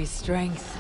his strength.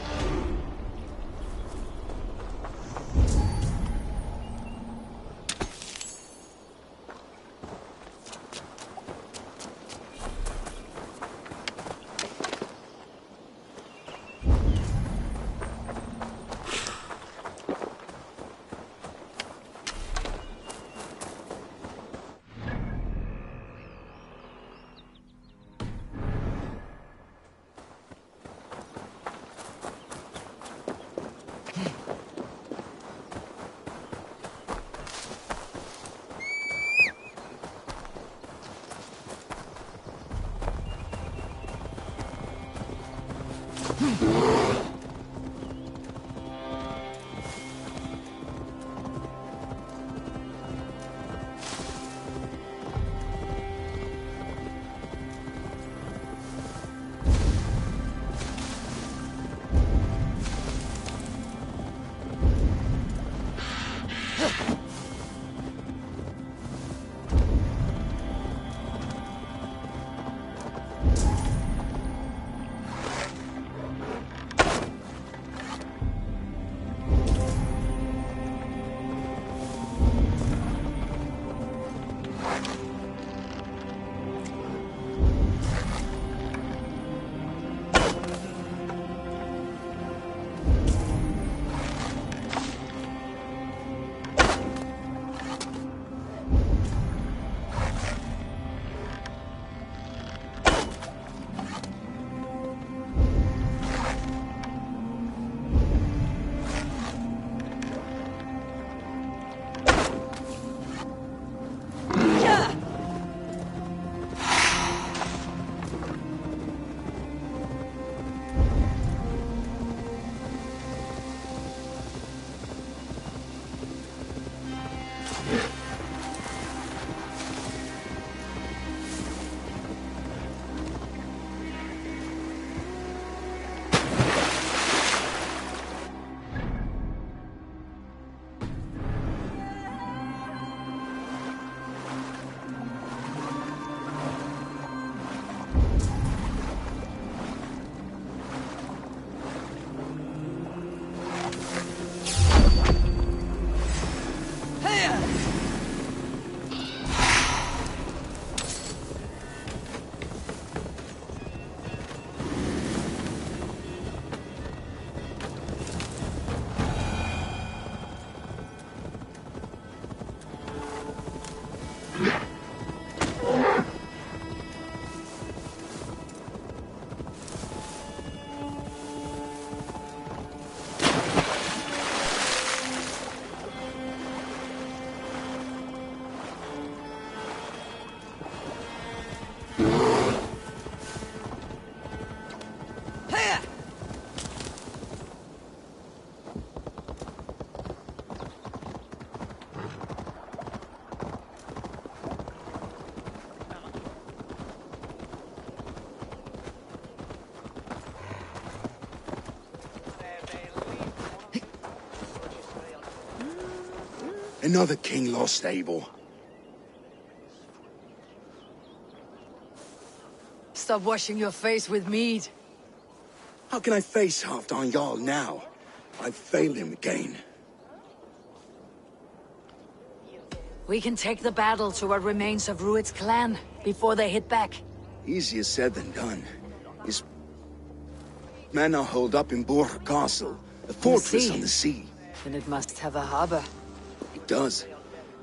Another king lost, Abel. Stop washing your face with mead. How can I face Halfdan Jarl now? I've failed him again. We can take the battle to what remains of Rued's clan before they hit back. Easier said than done. His men are holed up in Borg Castle, a fortress on the sea. Then it must have a harbor. It does.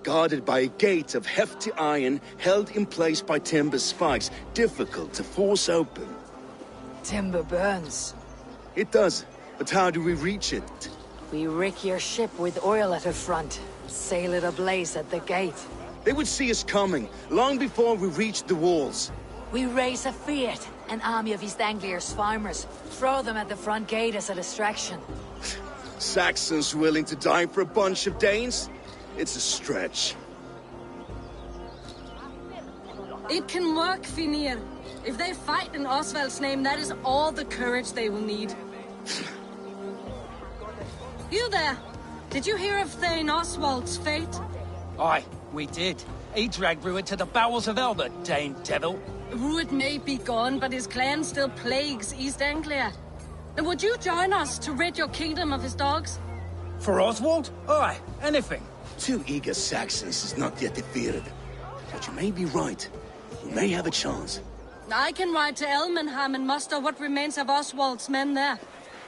Guarded by a gate of hefty iron, held in place by timber spikes, difficult to force open. Timber burns. It does, but how do we reach it? We rig your ship with oil at her front, sail it ablaze at the gate. They would see us coming, long before we reached the walls. We raise a Fiat, an army of East Anglia's farmers, throw them at the front gate as a distraction. Saxons willing to die for a bunch of Danes? It's a stretch. It can work, Finir. If they fight in Oswald's name, that is all the courage they will need. You there! Did you hear of Thane Oswald's fate? Aye, we did. He dragged Rued to the bowels of hell, the Dane devil. Rued may be gone, but his clan still plagues East Anglia. Would you join us to rid your kingdom of his dogs? For Oswald? Aye, anything. 2 eager Saxons is not yet defeated. But you may be right. You may have a chance. I can ride to Elmenham and muster what remains of Oswald's men there.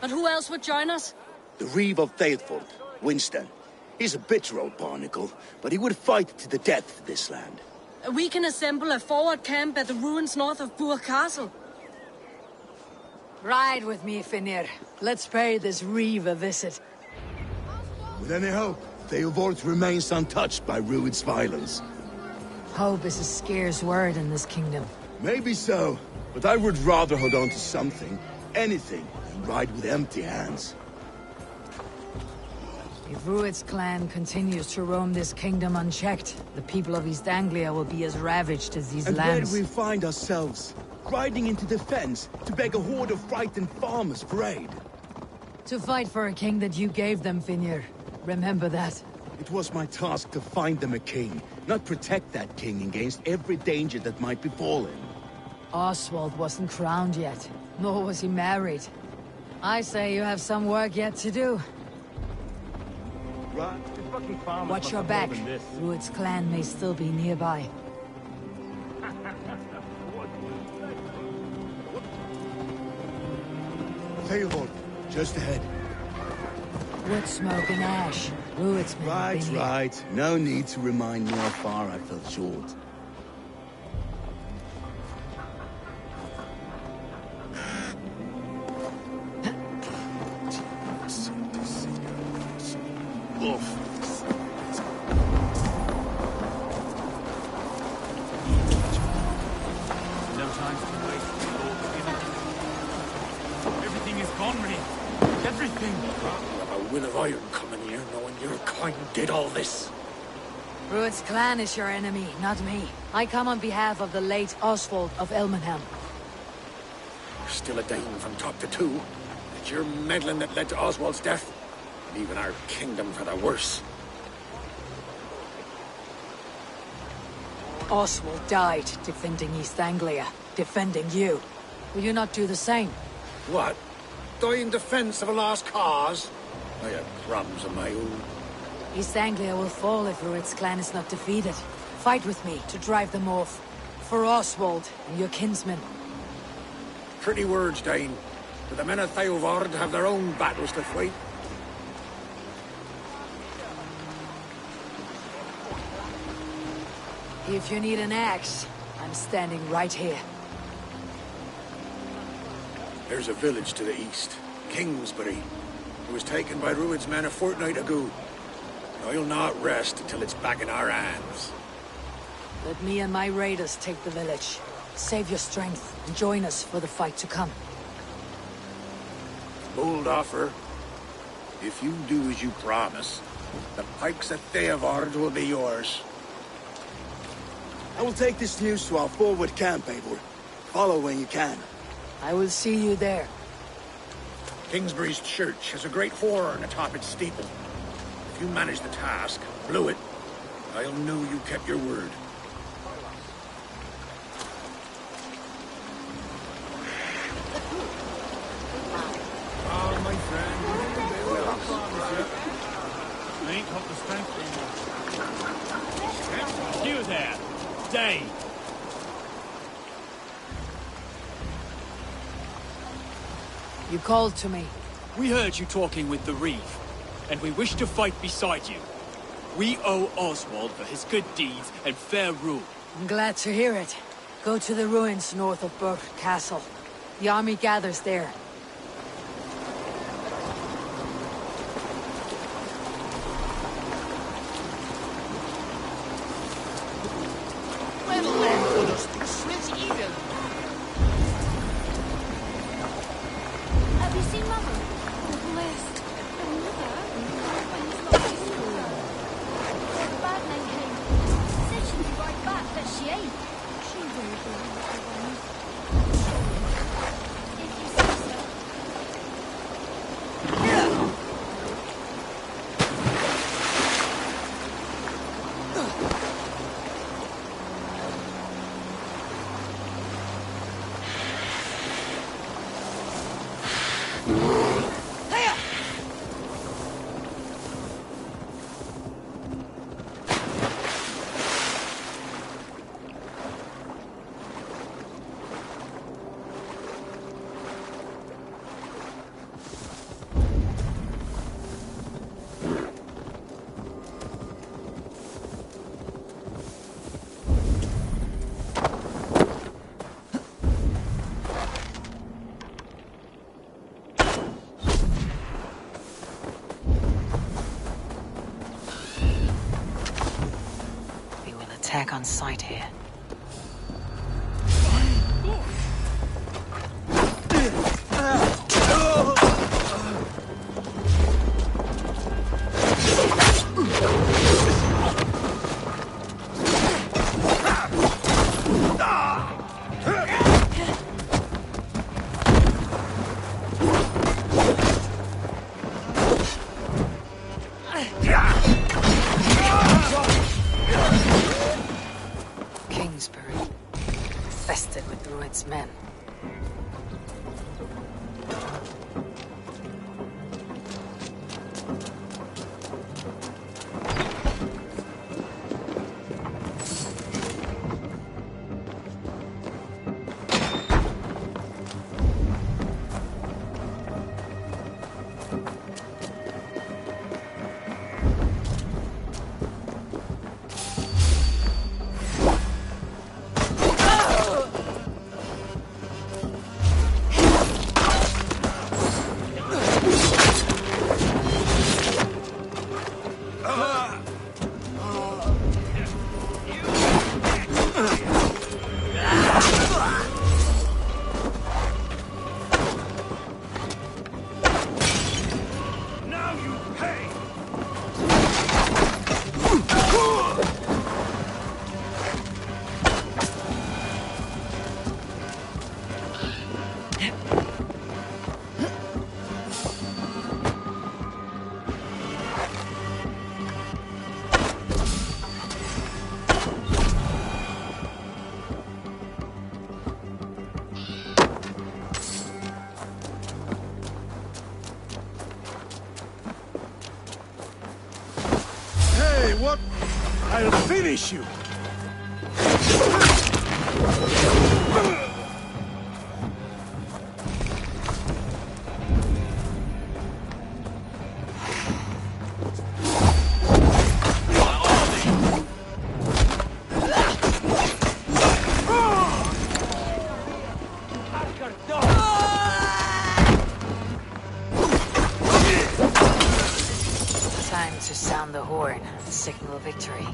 But who else would join us? The Reeve of Thetford, Winston. He's a bitter old barnacle, but he would fight to the death for this land. We can assemble a forward camp at the ruins north of Bur Castle. Ride with me, Finir. Let's pay this Reeve a visit. With any hope, Theodort remains untouched by Rued's violence. Hope is a scarce word in this kingdom. Maybe so, but I would rather hold on to something, anything, than ride with empty hands. If Rued's clan continues to roam this kingdom unchecked, the people of East Anglia will be as ravaged as these And lands. where do we find ourselves? Riding into defense to beg a horde of frightened farmers for aid. To fight for a king that you gave them, Finir. Remember that. It was my task to find them a king, not protect that king against every danger that might befall him. Oswald wasn't crowned yet, nor was he married. I say you have some work yet to do. Watch your back. Rued's clan may still be nearby. Theodort, just ahead. Wood smoke and ash. Rued's men have been here. Right. No need to remind me how far I fell short. No time to waste. Everything is gone, Ray. Everything. A will of iron coming here, knowing your kind did all this. Rued's clan is your enemy, not me. I come on behalf of the late Oswald of Elmenham. You're still a Dane from top to two. It's your meddling that led to Oswald's death, leaving our kingdom for the worse. Oswald died defending East Anglia, defending you. Will you not do the same? What? Die in defense of a lost cause? I have problems of my own. East Anglia will fall if Rued's clan is not defeated. Fight with me to drive them off. For Oswald and your kinsmen. Pretty words, Dane. But the men of Theodord have their own battles to fight. If you need an axe, I'm standing right here. There's a village to the east, Kingsbury. It was taken by Rued's men a fortnight ago. I'll not rest until it's back in our hands. Let me and my raiders take the village. Save your strength and join us for the fight to come. Bold offer. If you do as you promise, the pikes of Theodord will be yours. I will take this news to our forward camp, Eivor. Follow when you can. I will see you there. Kingsbury's church has a great horn atop its steeple. If you manage the task, blew it, I'll know you kept your word. Oh, my friend. I ain't got the strength anymore. You there, Day. You called to me. We heard you talking with the Reeve, and we wish to fight beside you. We owe Oswald for his good deeds and fair rule. I'm glad to hear it. Go to the ruins north of Bur Castle. The army gathers there. Have you seen Mother? Blessed. Mother? When he's not in school. The bad name came. Said she'd be right back, but she ain't. She will be. If you say so. attack on sight here. Kingsbury, infested with Druid's men. What? I'll finish you! Time to sound the horn, signal victory.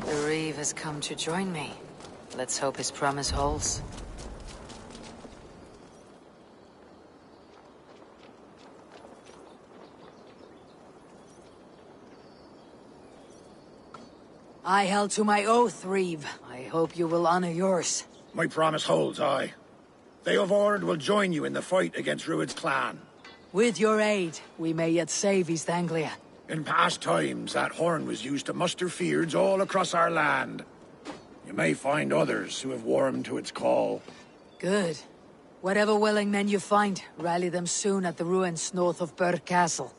The Reeve has come to join me. Let's hope his promise holds. I held to my oath, Reeve. I hope you will honor yours. My promise holds, aye. They of Ord will join you in the fight against Rued's clan. With your aid, we may yet save East Anglia. In past times, that horn was used to muster fyrds all across our land. You may find others who have warmed to its call. Good. Whatever willing men you find, rally them soon at the ruins north of Burr Castle.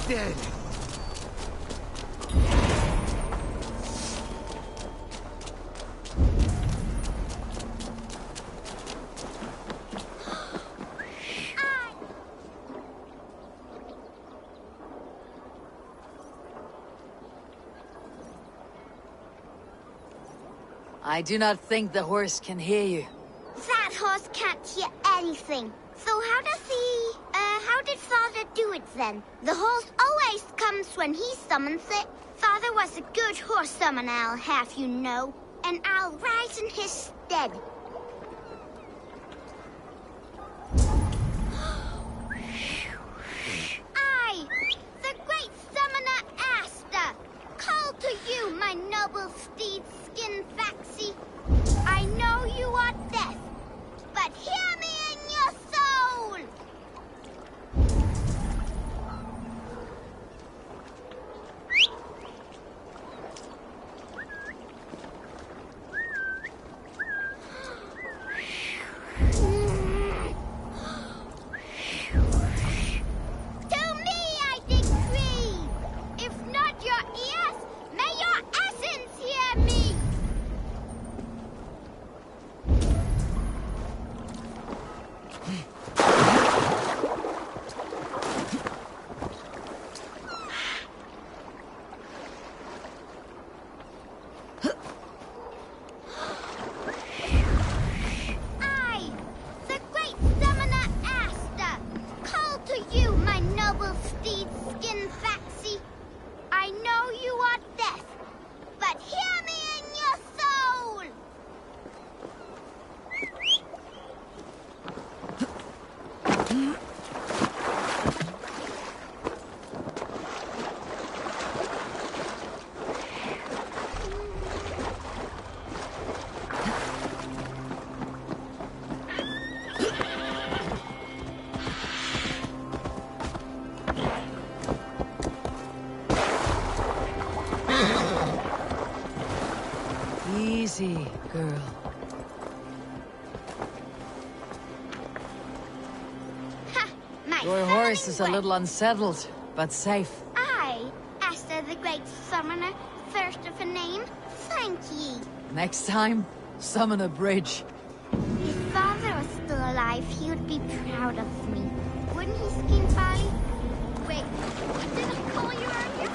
dead. I do not think the horse can hear you. That horse can't hear anything. So how did Father do it then? The horse always comes when he summons it. Father was a good horse summoner, I'll have you know. And I'll rise in his stead. I, the great summoner Asta, call to you, my noble steed skin faxi. I know you are deaf, but hear me in your soul! To me I decree! If not your ears, may your essence hear me! I, the great summoner Asta, call to you, my noble steed skin faxi. I know you are deaf, but hear me in your soul! Easy, girl. Ha! My Your horse is a summoning little unsettled, but safe. I, Asta the great summoner, first of a name, thank ye. Next time, summon a bridge. If Father was still alive, he would be proud of me. Wouldn't he, Skin Body? Wait, did I call you earlier?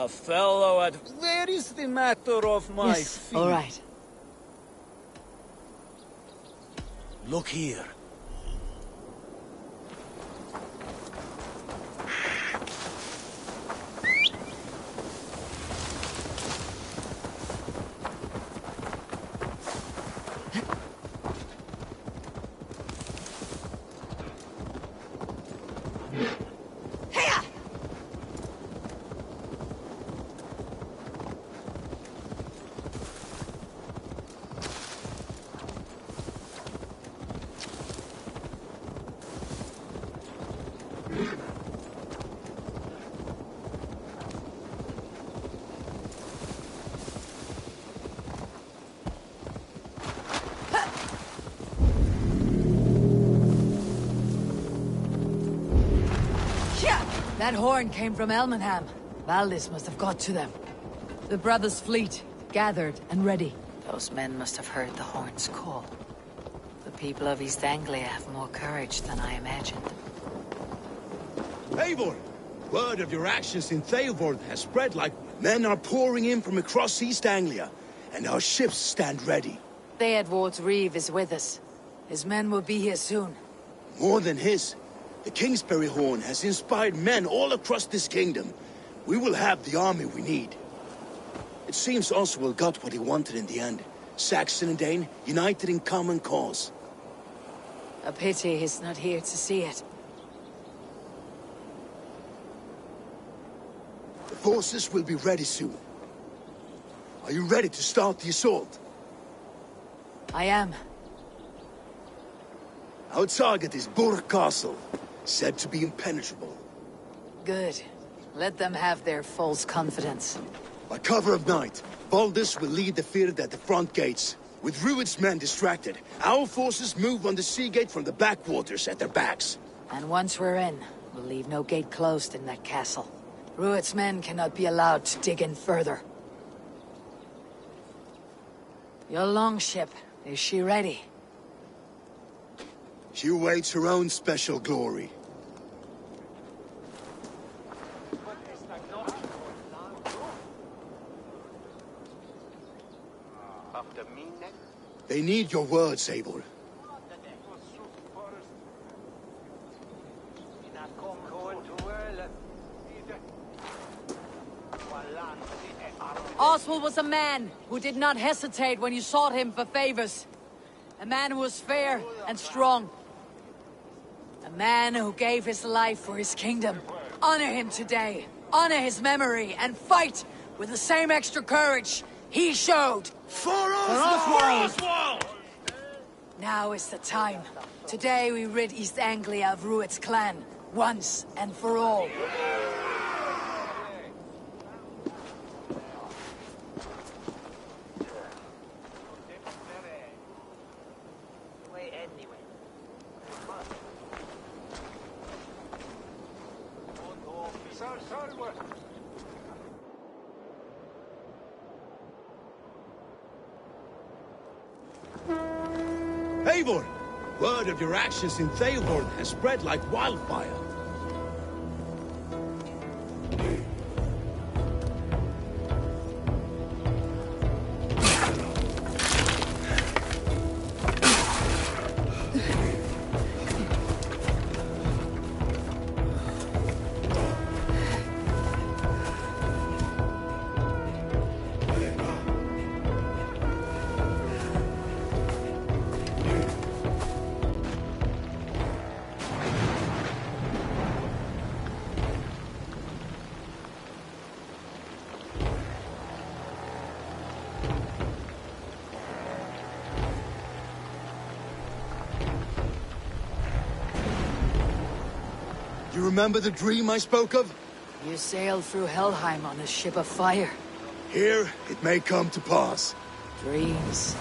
A fellow at... Where is the matter of my Yes, feet? all right. Look here. That horn came from Elmenham. Valdis must have got to them. The brothers' fleet, gathered and ready. Those men must have heard the horn's call. The people of East Anglia have more courage than I imagined. Eivor! Word of your actions in Theoborn has spread like... Men are pouring in from across East Anglia, and our ships stand ready. Theodward's Reeve is with us. His men will be here soon. More than his. The Kingsbury Horn has inspired men all across this kingdom. We will have the army we need. It seems Oswald got what he wanted in the end. Saxon and Dane, united in common cause. A pity he's not here to see it. The forces will be ready soon. Are you ready to start the assault? I am. Our target is Burg Castle, said to be impenetrable. Good. Let them have their false confidence. By cover of night, Valdis will lead the field at the front gates. With Rued's men distracted, our forces move on the sea gate from the backwaters at their backs. And once we're in, we'll leave no gate closed in that castle. Rued's men cannot be allowed to dig in further. Your longship, is she ready? She awaits her own special glory. They need your words, Eivor. Oswald was a man who did not hesitate when you sought him for favors. A man who was fair and strong. A man who gave his life for his kingdom. Honor him today. Honor his memory and fight with the same extra courage he showed. For Oswald! Now is the time. Today we rid East Anglia of Rued's clan, once and for all. Eivor! Word of your actions in Theoborn has spread like wildfire. You remember the dream I spoke of? You sailed through Helheim on a ship of fire. Here, it may come to pass. Dreams.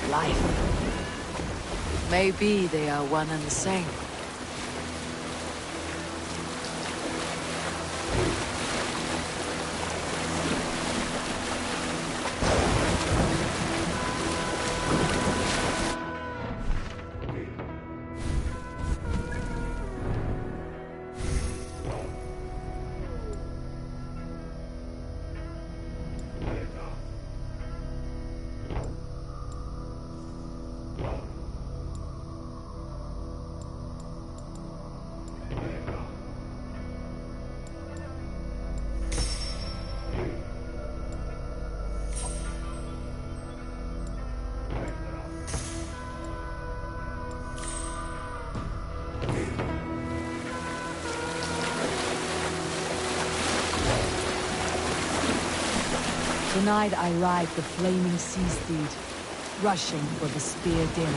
Life. It may be they are one and the same. Tonight I ride the flaming sea steed, rushing for the spear din.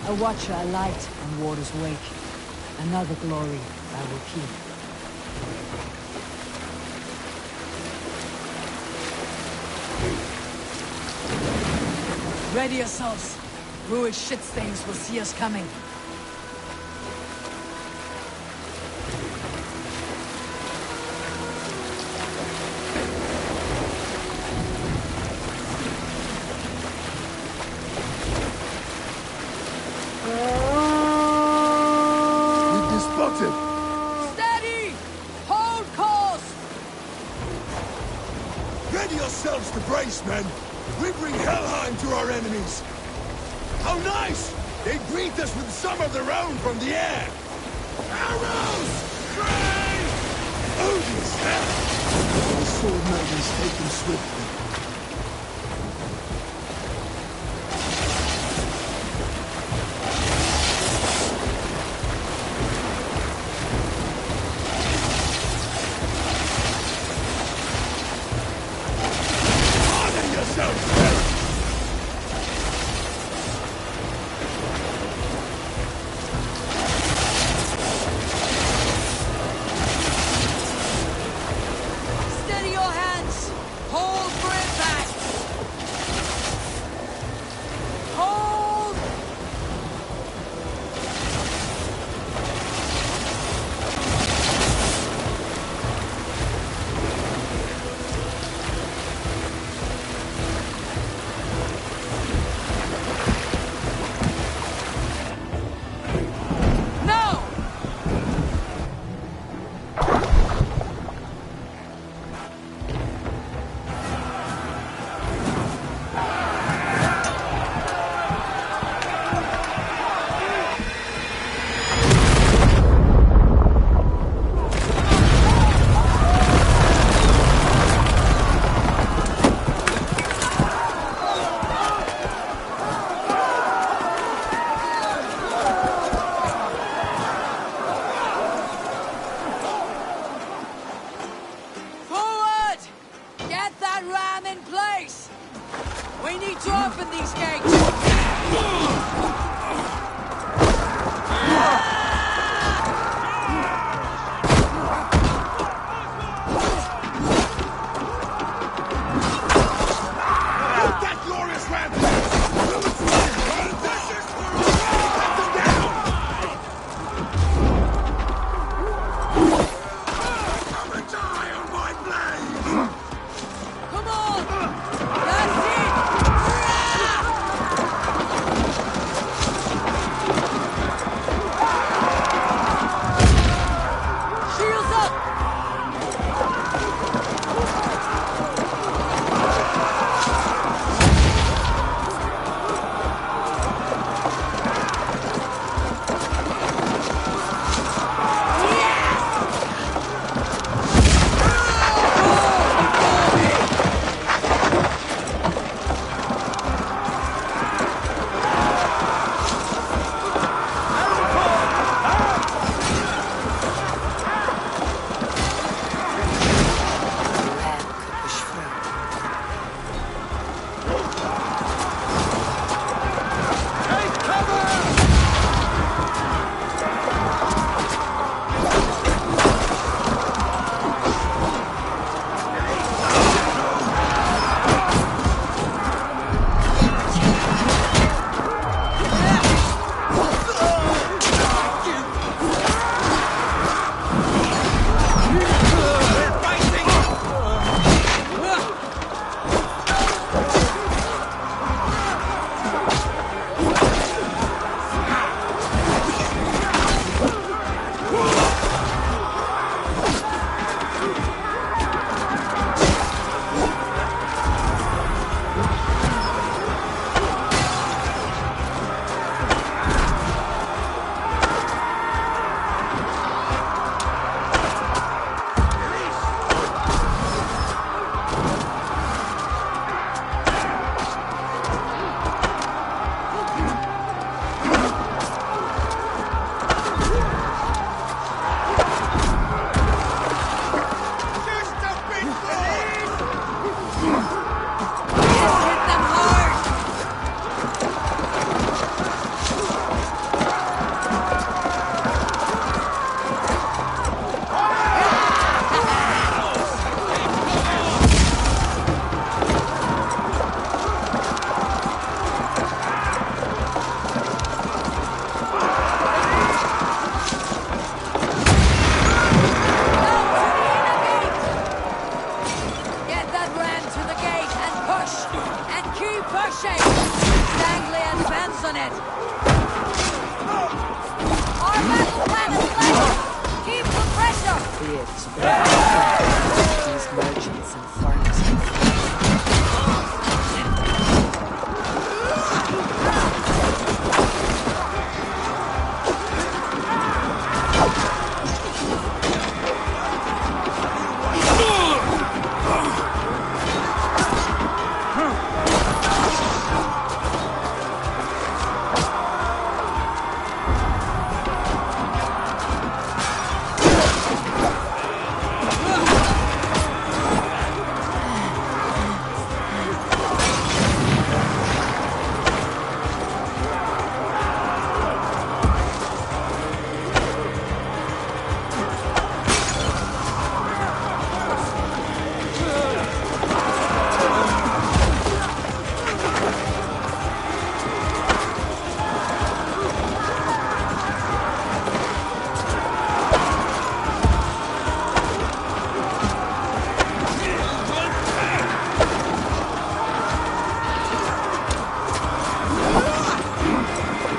A watcher alight on water's wake. Another glory I will keep. Ready yourselves. Druid shitstains will see us coming. Steady! Hold course! Ready yourselves to brace, men! We bring Helheim to our enemies! How nice! They greet us with some of their own from the air! Arrows! Train! Odin's hell! The sword maidens take them swiftly. Steady your hands! Hold for it! These merchants and farmers.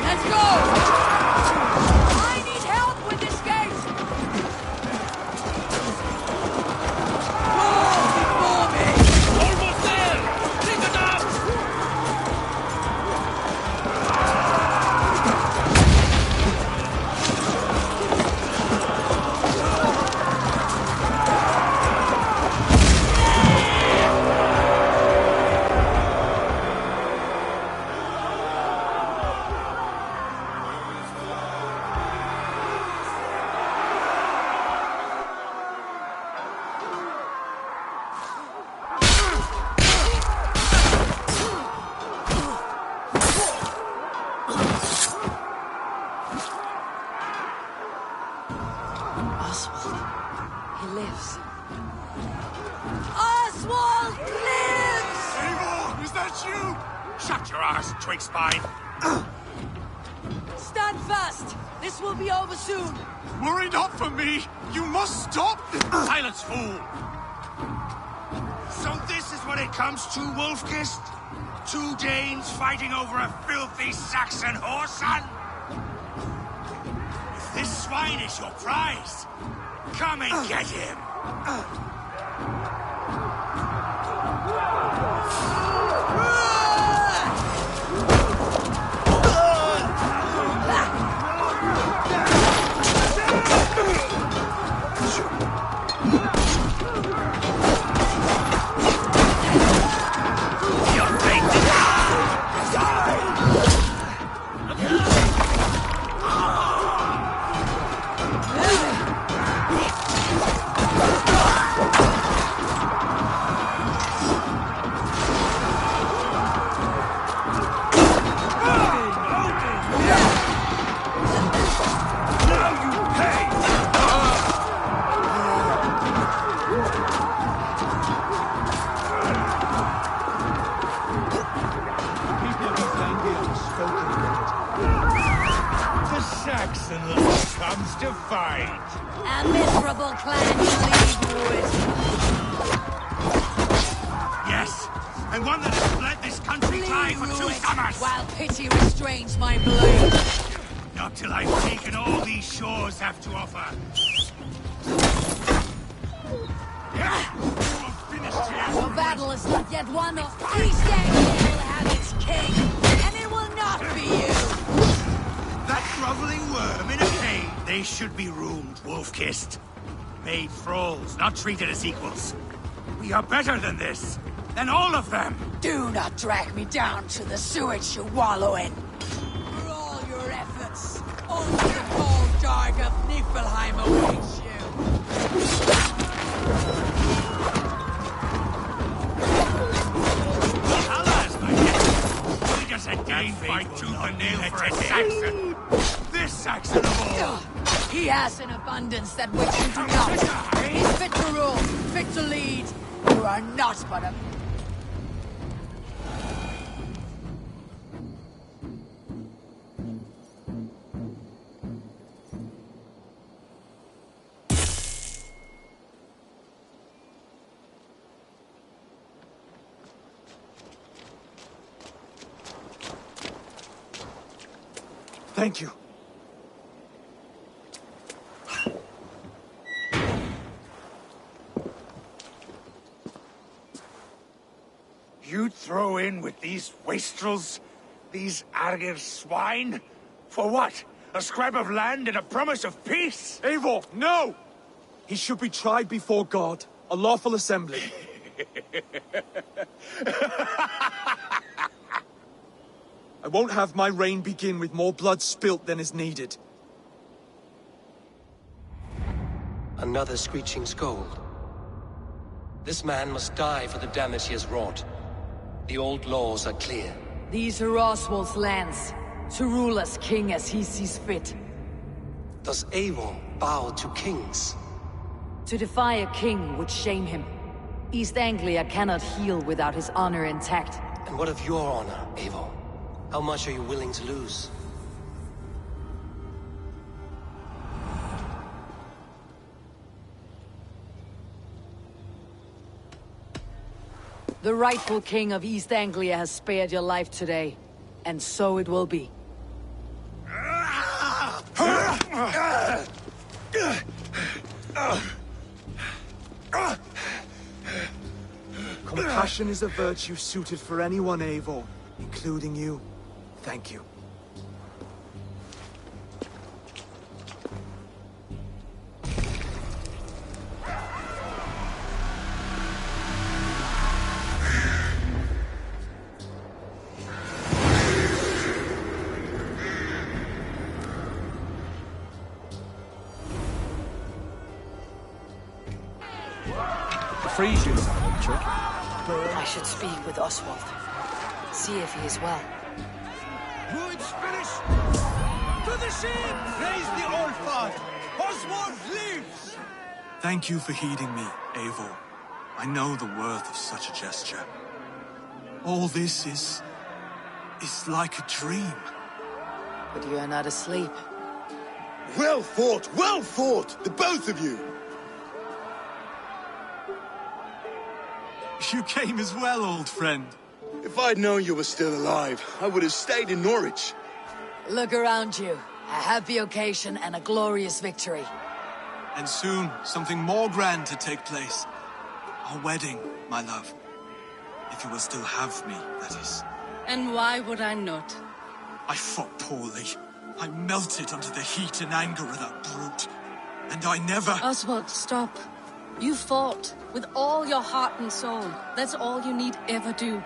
Let's go! I need help with this gate! Whoa, before me! Almost there! Take it up! Oswald, he lives. Oswald lives! Eivor, is that you? Shut your arse, twig spine. Stand fast! This will be over soon! Worry not for me. You must stop. Silence, fool! So this is what it comes to, Wolfkist? 2 Danes fighting over a filthy Saxon whoreson? If this swine is your prize, come and get him. Your fate is The Saxon lot comes to fight! A miserable clan you leave, Wood. yes, and one that has bled this country dry for 2 summers. While pity restrains my blade. Not till I've taken all these shores have to offer. You're finished here. Your battle is not yet won of East Anglia will have its king, and it will not be you. That groveling worm in a cave. They should be roomed, wolf-kissed. Made thralls, not treated as equals. We are better than this. Than all of them. Do not drag me down to the sewage you wallow in. For all your efforts, only the cold dark of Niflheim awaits you. Valhalla is my name. We just had Dane fight tooth and nail for a Saxon. This Saxon of all. He has an abundance that which you do not. He's fit to rule, fit to lead. You are not but a... Thank you. You'd throw in with these wastrels? These Argir swine? For what? A scrap of land and a promise of peace? Eivor, no! He should be tried before God, a lawful assembly. I won't have my reign begin with more blood spilt than is needed. Another screeching scold. This man must die for the damage he has wrought. The old laws are clear. These are Oswald's lands, to rule as king as he sees fit. Does Eivor bow to kings? To defy a king would shame him. East Anglia cannot heal without his honor intact. And what of your honor, Eivor? How much are you willing to lose? The rightful king of East Anglia has spared your life today, and so it will be. Compassion is a virtue suited for anyone, Eivor, including you. Thank you. Freeze you, trick. I should speak with Oswald. See if he is well. Wood's finished! To the ship! Praise the Old Father! Oswald lives! Thank you for heeding me, Eivor. I know the worth of such a gesture. All this is like a dream. But you are not asleep. Well fought, the both of you! You came as well, old friend. If I'd known you were still alive, I would have stayed in Norwich. Look around you. A happy occasion and a glorious victory. And soon, something more grand to take place. Our wedding, my love. If you will still have me, that is. And why would I not? I fought poorly. I melted under the heat and anger of that brute. And I never... Oswald, stop. You fought with all your heart and soul. That's all you need ever do.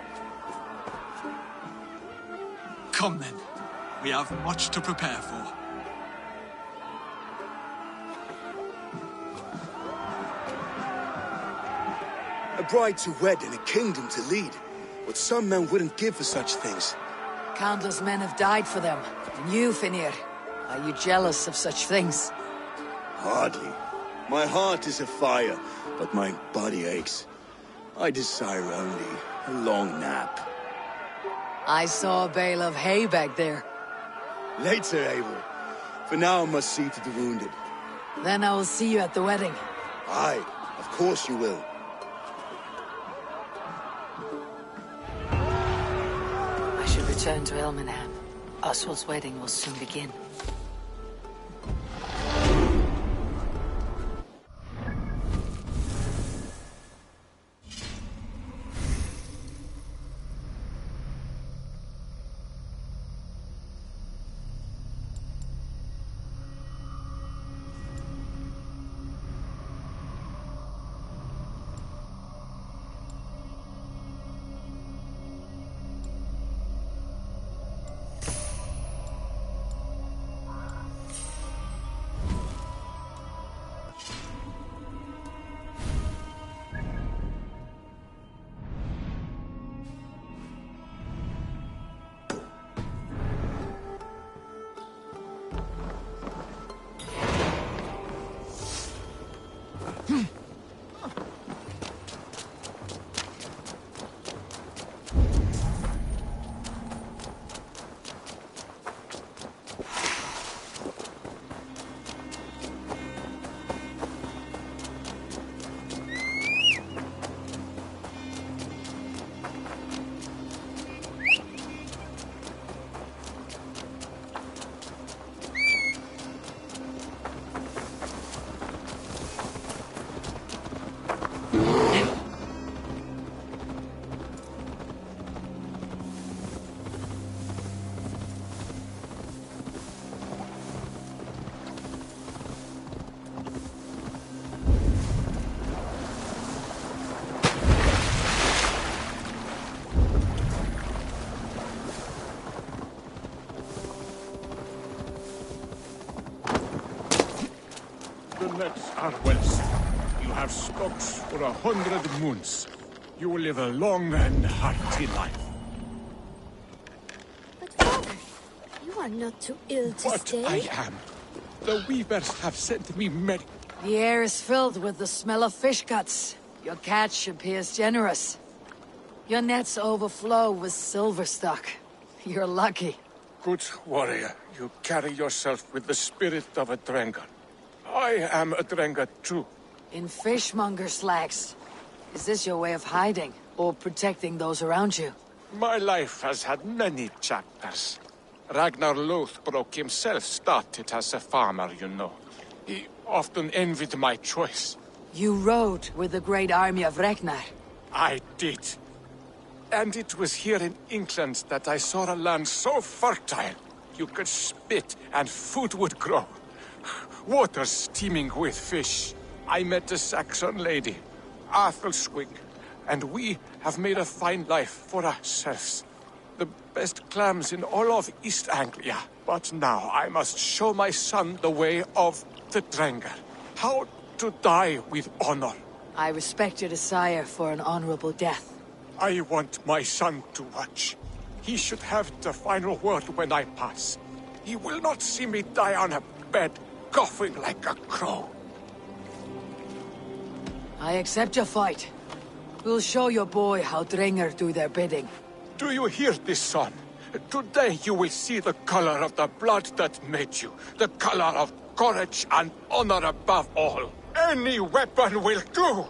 Come then. We have much to prepare for. A bride to wed and a kingdom to lead. What some men wouldn't give for such things. Countless men have died for them. And you, Finir, are you jealous of such things? Hardly. My heart is afire, but my body aches. I desire only a long nap. I saw a bale of hay back there. Later, Eivor. For now, I must see to the wounded. Then I will see you at the wedding. Aye, of course you will. I should return to Elmenham. Oswald's wedding will soon begin. the nets are wells. You have stocks for 100 moons. You will live a long and hearty life. But father, you are not too ill to But stay. I am. The weavers have sent me many. The air is filled with the smell of fish guts. Your catch appears generous. Your nets overflow with silver stock. You're lucky. Good warrior, you carry yourself with the spirit of a Drengar. I am a Drengar too. In fishmonger slacks. Is this your way of hiding, or protecting those around you? My life has had many chapters. Ragnar Lothbrok himself started as a farmer, you know. He often envied my choice. You rode with the great army of Ragnar. I did. And it was here in England that I saw a land so fertile. You could spit and food would grow. Waters teeming with fish. I met a Saxon lady, Athelwig, and we have made a fine life for ourselves. The best clams in all of East Anglia. But now I must show my son the way of the Drengar. How to die with honor. I respect your desire for an honorable death. I want my son to watch. He should have the final word when I pass. He will not see me die on a bed, coughing like a crow. I accept your fight. We'll show your boy how Drengar do their bidding. Do you hear this, son? Today you will see the color of the blood that made you. The color of courage and honor above all. Any weapon will do!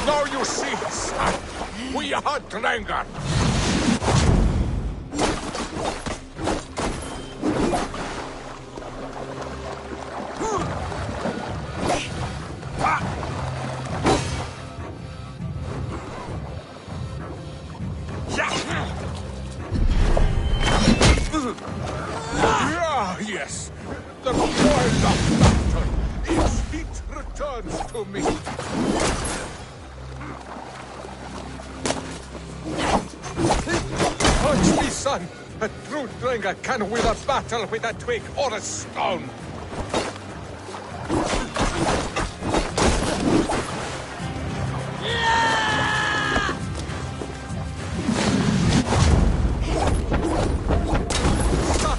Now you see, son, we are Drengar. Yes, the joy of battle. Its heat returns to me. Watch me, son. A true Drengar can win a battle with a twig or a stone. Son,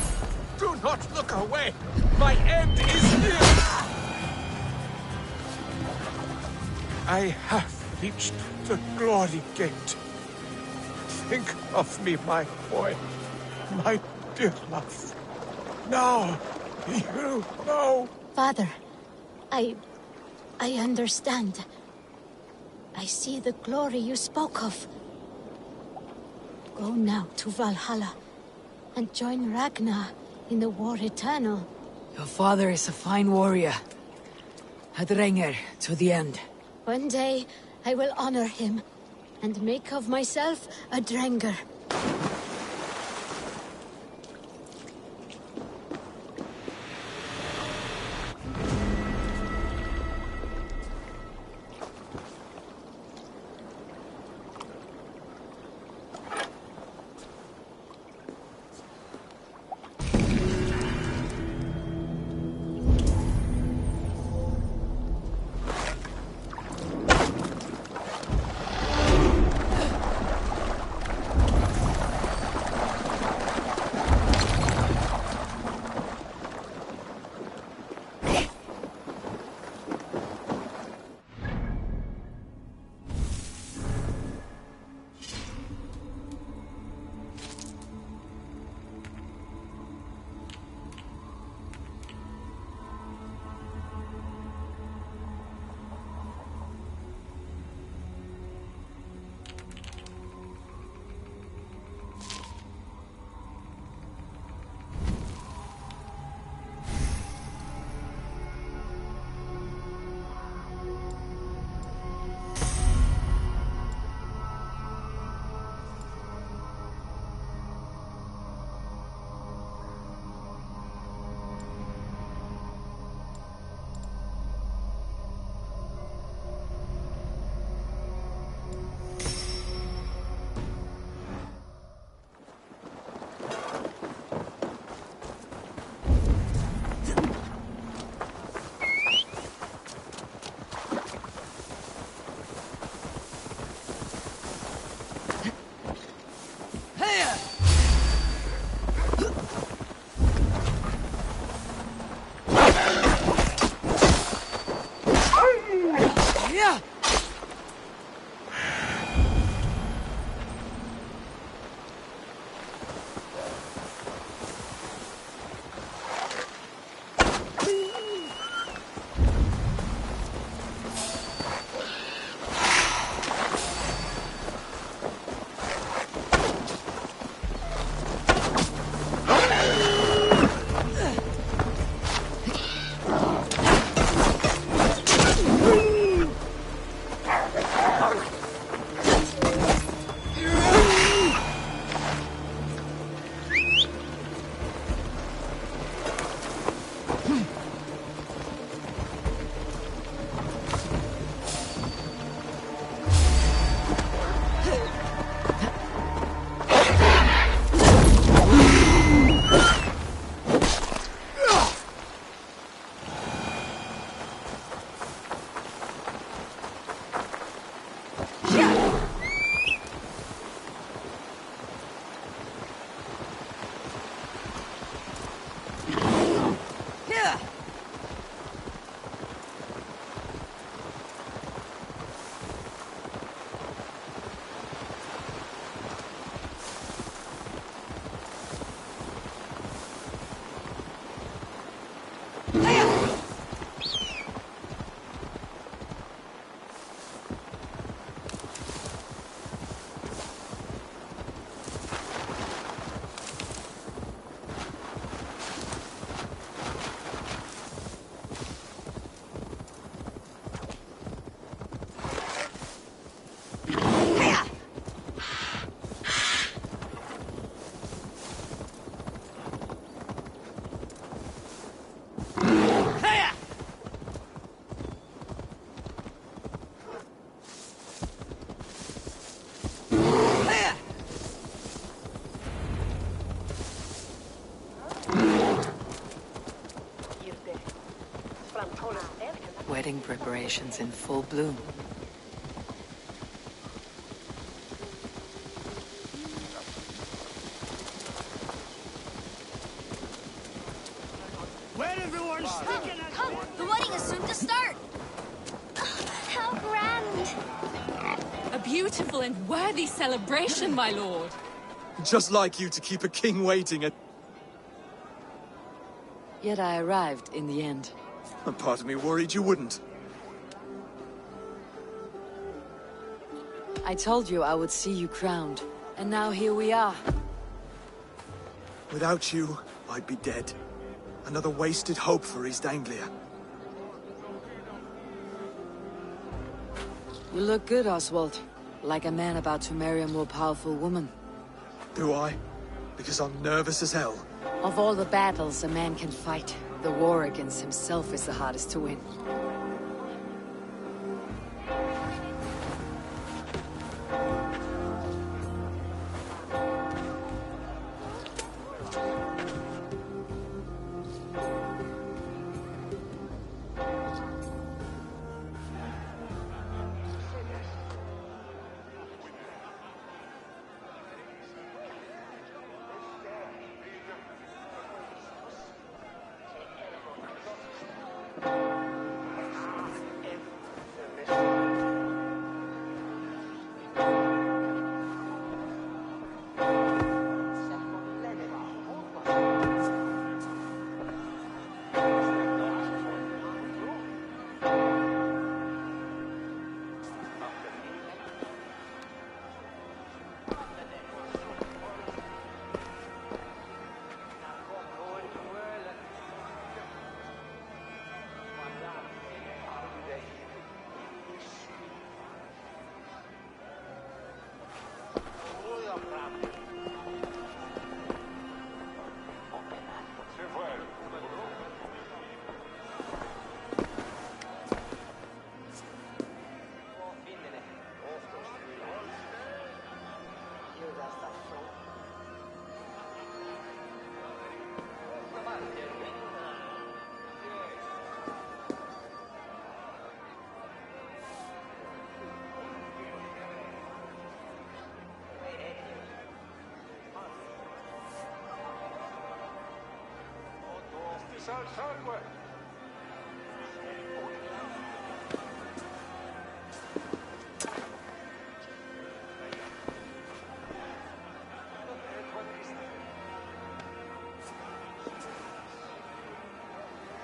do not look away. My end is near. I have reached the glory gate. Think of me, my boy. My dear love. Now, you know. Father, I understand. I see the glory you spoke of. Go now to Valhalla and join Ragnar in the war eternal. Your father is a fine warrior. A Drengar to the end. One day, I will honor him and make of myself a Drengar. Wedding preparations in full bloom. Where everyone's sticking at... Come, the wedding is soon to start. How grand. A beautiful and worthy celebration, my lord. Just like you to keep a king waiting at... Yet I arrived in the end. A part of me worried you wouldn't. I told you I would see you crowned, and now here we are. Without you, I'd be dead. Another wasted hope for East Anglia. You look good, Oswald. Like a man about to marry a more powerful woman. Do I? Because I'm nervous as hell. Of all the battles a man can fight, the war against himself is the hardest to win.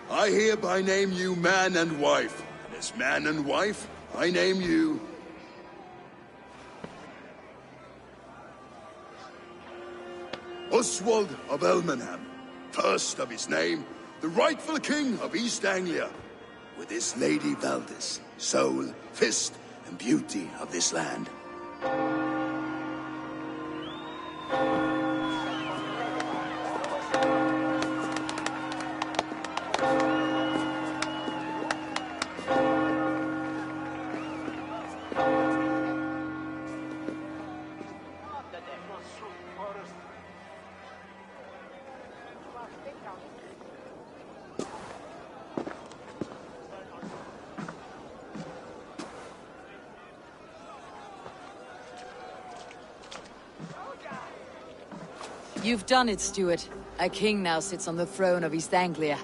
I hereby name you man and wife. And as man and wife, I name you... Oswald of Elmenham, first of his name, the rightful king of East Anglia, with his lady Valdis, soul, fist, and beauty of this land. You've done it, Stuart. A king now sits on the throne of East Anglia.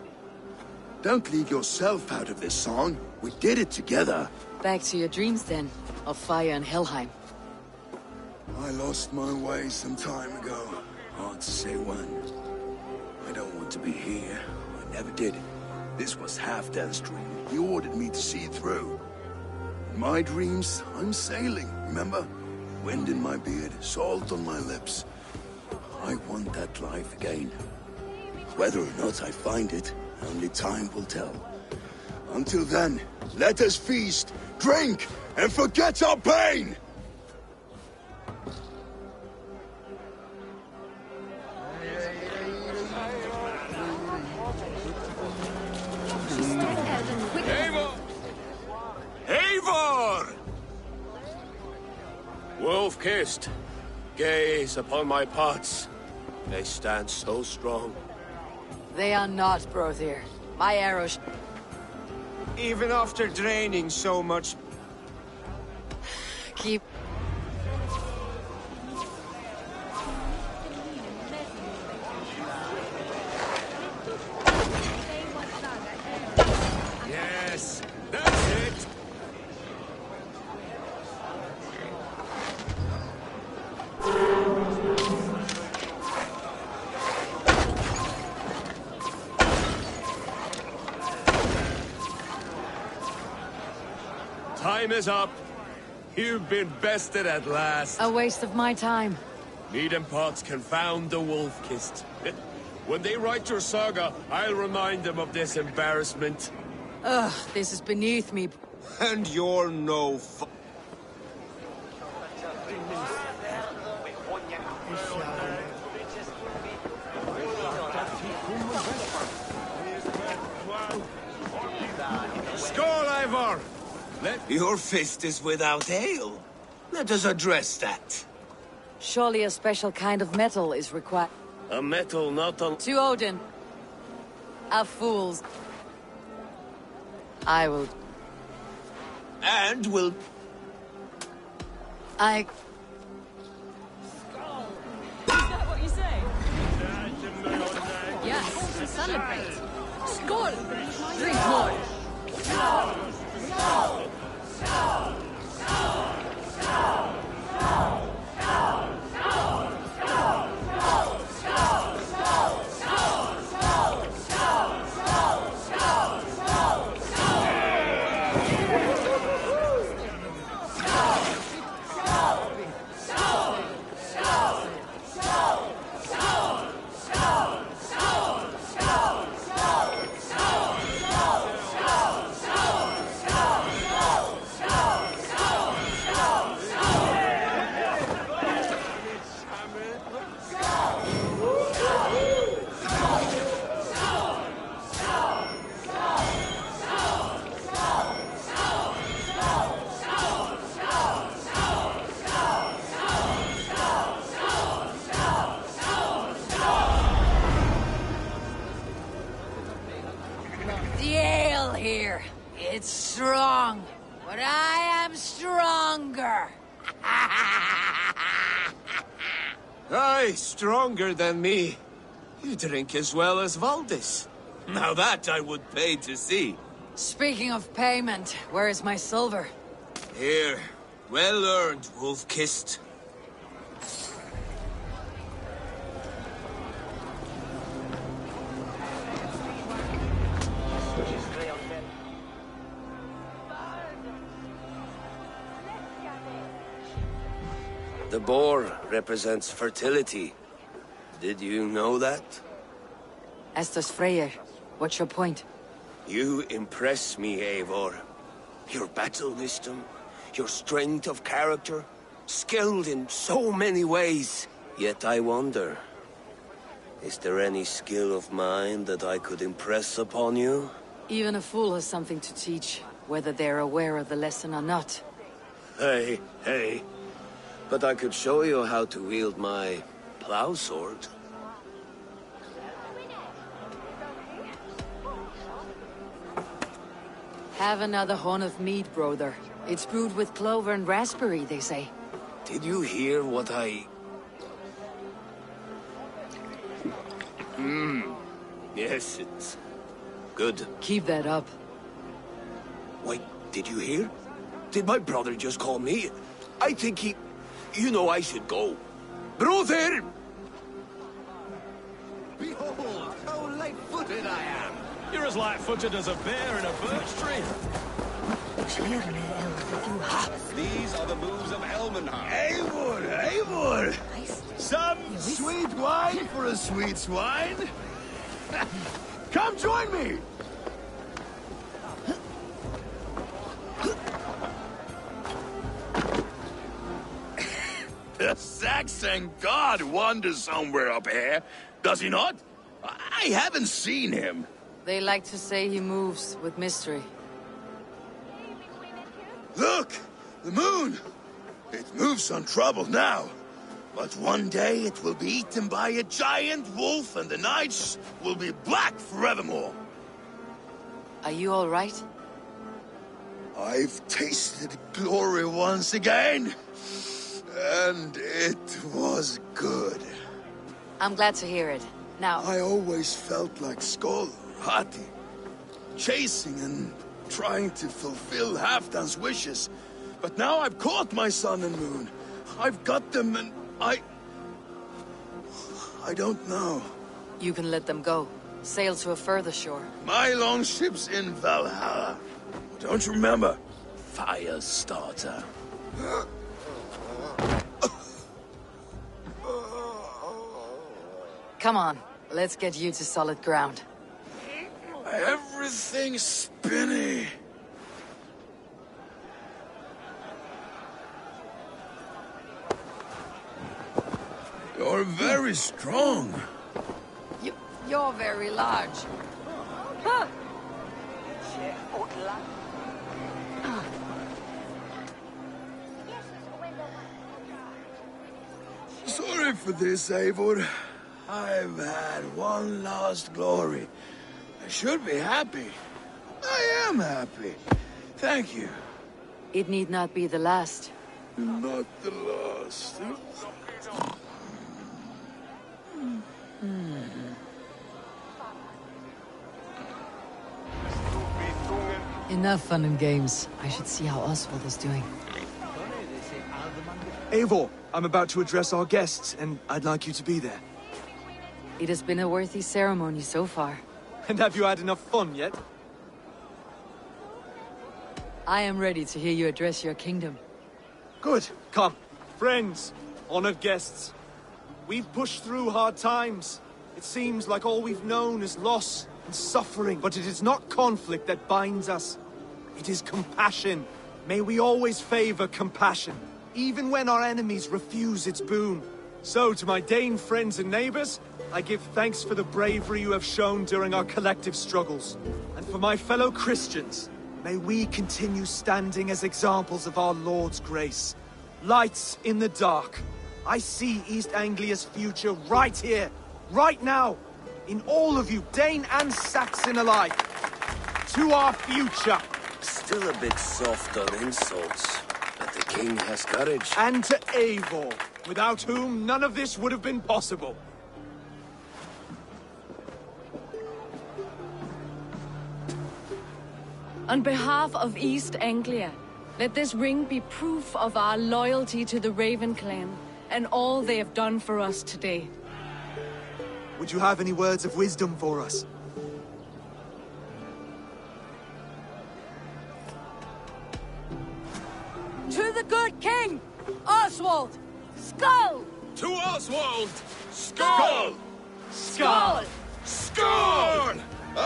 Don't leave yourself out of this song. We did it together. Back to your dreams, then, of fire and Helheim. I lost my way some time ago. Hard to say when. I don't want to be here. I never did. This was Halfdan's dream. He ordered me to see it through. In my dreams, I'm sailing, remember? Wind in my beard, salt on my lips. I want that life again. Whether or not I find it, only time will tell. Until then, let us feast, drink, and forget our pain! Eivor! Wolf-kissed, gaze upon my pots. They stand so strong. They are not, Brother. My arrows... Even after draining so much... Keep... Yes, that's it! Time is up. You've been bested at last. A waste of my time. Mead and pots confound the wolf-kissed. When they write your saga, I'll remind them of this embarrassment. Ugh, this is beneath me. And you're no Skål, Eivor! Your fist is without ale. Let us address that. Surely a special kind of metal is required. A metal not on... To Odin. A fool's. I will... And will... I... Is that what you say? Yes, celebrate. Skål! Drink more. The ale here, it's strong, but I am stronger. Aye, stronger than me. You drink as well as Valdis. Now that I would pay to see. Speaking of payment, where is my silver? Here, well earned, wolf-kissed. The boar represents fertility. Did you know that? As does Freyr. What's your point? You impress me, Eivor. Your battle wisdom, your strength of character, skilled in so many ways. Yet I wonder, is there any skill of mine that I could impress upon you? Even a fool has something to teach, whether they're aware of the lesson or not. Hey. But I could show you how to wield my plow sword. Have another horn of mead, brother. It's brewed with clover and raspberry, they say. Did you hear what I... Yes, it's good. Keep that up. Wait, did you hear? Did my brother just call me? I think he... You know I should go. Brother! Behold, how light-footed I am! You're as light-footed as a bear in a birch tree. These are the moves of Elmenhard. Eivor, Eivor! Some sweet wine for a sweet swine? Come join me! The Saxon god wanders somewhere up here, does he not? I haven't seen him. They like to say he moves with mystery. Look! The moon! It moves untroubled now. But one day it will be eaten by a giant wolf and the nights will be black forevermore. Are you all right? I've tasted glory once again. And it was good. I'm glad to hear it. Now... I always felt like Skoll, Hati. Chasing and trying to fulfill Halfdan's wishes. But now I've caught my sun and moon. I've got them and I don't know. You can let them go. Sail to a further shore. My longship's in Valhalla. Don't you remember? Firestarter. Come on, let's get you to solid ground. Everything's spinny. You're very strong. You're very large. Sorry for this, Eivor. I've had one last glory. I should be happy. I am happy. Thank you. It need not be the last. Not the last. Enough fun and games. I should see how Oswald is doing. Eivor, I'm about to address our guests, and I'd like you to be there. It has been a worthy ceremony so far. And have you had enough fun yet? I am ready to hear you address your kingdom. Good. Come. Friends, honored guests. We've pushed through hard times. It seems like all we've known is loss and suffering, but it is not conflict that binds us. It is compassion. May we always favor compassion, even when our enemies refuse its boon. So, to my Dane friends and neighbors, I give thanks for the bravery you have shown during our collective struggles. And for my fellow Christians, may we continue standing as examples of our Lord's grace. Lights in the dark. I see East Anglia's future right here, right now, in all of you, Dane and Saxon alike. To our future. Still a bit soft on insults, but the king has courage. And to Eivor, without whom none of this would have been possible. On behalf of East Anglia, let this ring be proof of our loyalty to the Raven clan and all they have done for us today. Would you have any words of wisdom for us? To the good king, Oswald! Skull! To Oswald! Skull! Skull! Score!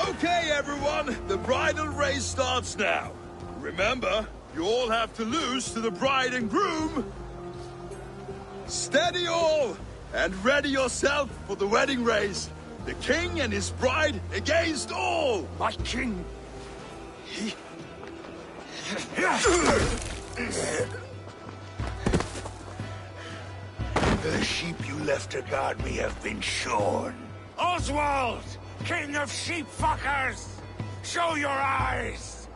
Okay, everyone, the bridal race starts now. Remember, you all have to lose to the bride and groom. Steady all, and ready yourself for the wedding race. The king and his bride against all. My king. The sheep you left to guard me have been shorn. Oswald! King of sheep fuckers! Show your eyes!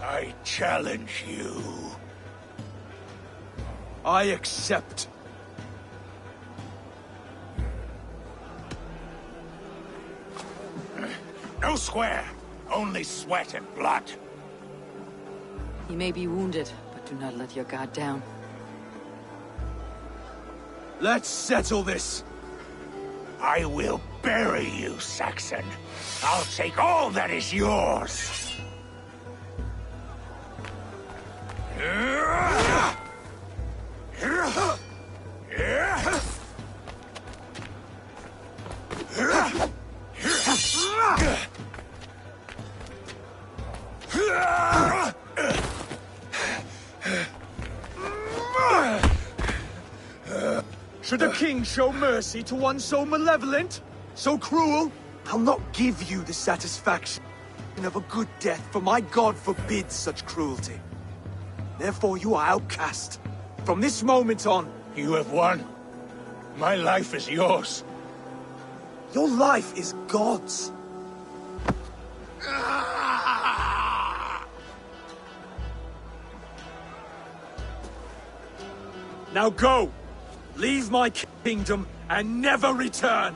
I challenge you. I accept. No square, only sweat and blood. He may be wounded, but do not let your guard down. Let's settle this. I will bury you, Saxon. I'll take all that is yours. Should a king show mercy to one so malevolent? So cruel? I'll not give you the satisfaction of a good death, for my god forbids such cruelty. Therefore you are outcast. From this moment on... You have won. My life is yours. Your life is God's. Now go! Leave my kingdom and never return!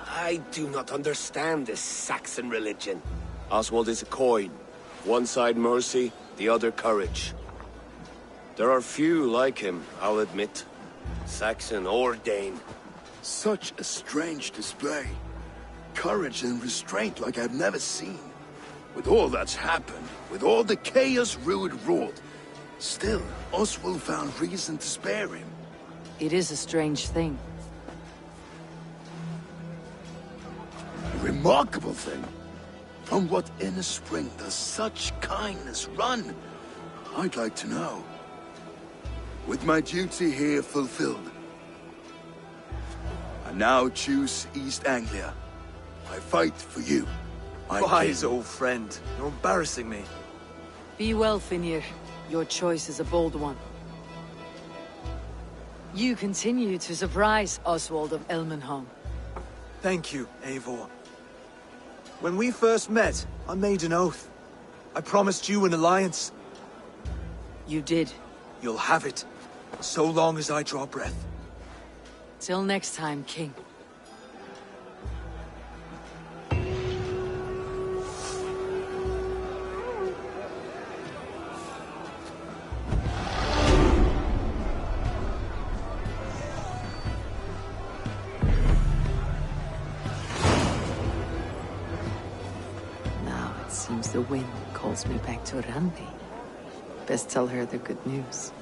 I do not understand this Saxon religion. Oswald is a coin. One side mercy, the other courage. There are few like him, I'll admit. Saxon or Dane. Such a strange display. Courage and restraint like I've never seen. With all that's happened, with all the chaos Rued wrought, still, Oswald found reason to spare him. It is a strange thing. A remarkable thing. From what inner spring does such kindness run? I'd like to know. With my duty here fulfilled, I now choose East Anglia. I fight for you. Wise old friend, you're embarrassing me. Be well, Finir. Your choice is a bold one. You continue to surprise Oswald of Elmenham. Thank you, Eivor. When we first met, I made an oath. I promised you an alliance. You did. You'll have it, so long as I draw breath. Till next time, King. Seems the wind calls me back to Randi. Best tell her the good news.